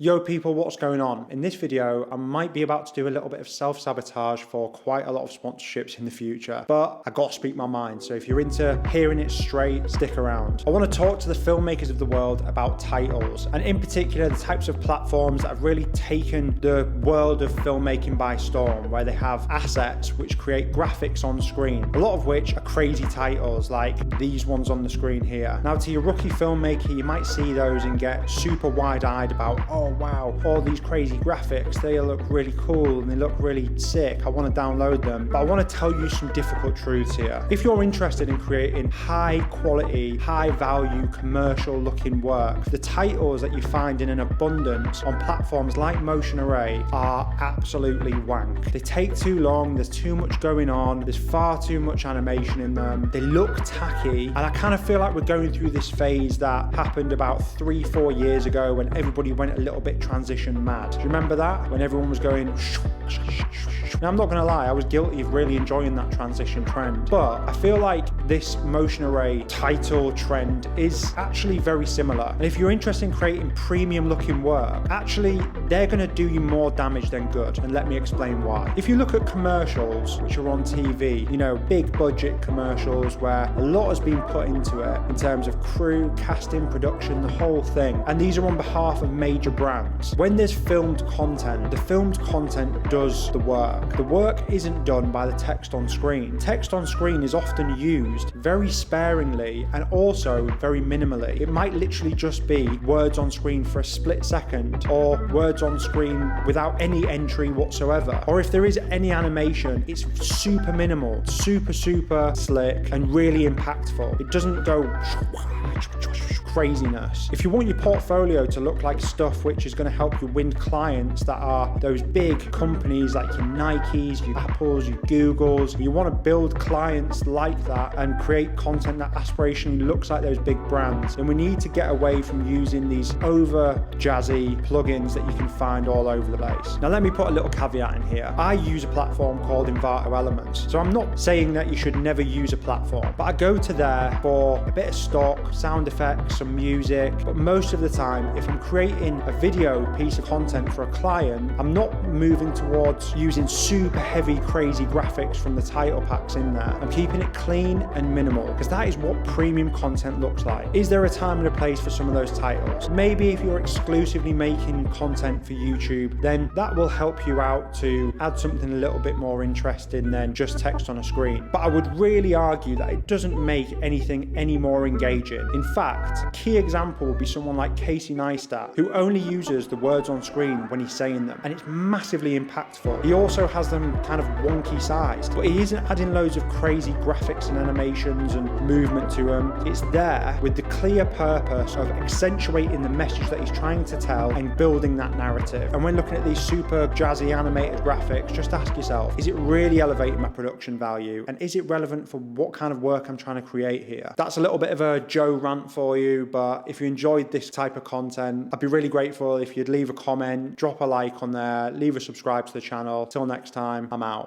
Yo people, what's going on? In this video, I might be about to do a little bit of self-sabotage for quite a lot of sponsorships in the future, but I gotta speak my mind, so if you're into hearing it straight, stick around. I want to talk to the filmmakers of the world about titles, and in particular the types of platforms that have really taken the world of filmmaking by storm, where they have assets which create graphics on screen, a lot of which are crazy titles like these ones on the screen here. Now to your rookie filmmaker, you might see those and get super wide-eyed about, oh wow, all these crazy graphics, they look really cool and they look really sick, I want to download them. But I want to tell you some difficult truths here. If you're interested in creating high quality, high value, commercial looking work, the titles that you find in an abundance on platforms like Motion Array are absolutely wank. They take too long, there's too much going on, there's far too much animation in them, they look tacky, and I kind of feel like we're going through this phase that happened about 3-4 years ago when everybody went a little bit transition mad. Do you remember that? When everyone was going now, I'm not gonna lie, I was guilty of really enjoying that transition trend, but I feel like this Motion Array title trend is actually very similar. And if you're interested in creating premium looking work, actually they're gonna do you more damage than good, and let me explain why. If you look at commercials which are on TV, you know, big budget commercials where a lot has been put into it in terms of crew, casting, production, the whole thing, and these are on behalf of major brands. When there's filmed content, the filmed content does the work. The work isn't done by the text on screen. Text on screen is often used very sparingly and also very minimally. It might literally just be words on screen for a split second, or words on screen without any entry whatsoever. Or if there is any animation, it's super minimal, super slick and really impactful. It doesn't go craziness. If you want your portfolio to look like stuff which is going to help you win clients that are those big companies like your Nikes, your Apples, your Googles, you want to build clients like that and create content that aspirationally looks like those big brands, then we need to get away from using these over jazzy plugins that you can find all over the place. Now let me put a little caveat in here. I use a platform called Envato Elements, so I'm not saying that you should never use a platform, but I go to there for a bit of stock, sound effects, some music, but most of the time if I'm creating a video piece of content for a client, I'm not moving towards using super heavy crazy graphics from the title packs in there. I'm keeping it clean and minimal because that is what premium content looks like. Is there a time and a place for some of those titles? Maybe if you're exclusively making content for YouTube, then that will help you out to add something a little bit more interesting than just text on a screen. But I would really argue that it doesn't make anything any more engaging. In fact, a key example would be someone like Casey Neistat, who only uses the words on screen when he's saying them, and it's massively impactful. He also has them kind of wonky sized, but he isn't adding loads of crazy graphics and animations and movement to them. It's there with the clear purpose of accentuating the message that he's trying to tell and building that narrative. And when looking at these super jazzy animated graphics, just ask yourself, is it really elevating my production value? And is it relevant for what kind of work I'm trying to create here? That's a little bit of a Joe rant for you, but if you enjoyed this type of content, I'd be really grateful if you'd leave a comment, drop a like on there, leave a subscribe to the channel. Till next time, I'm out.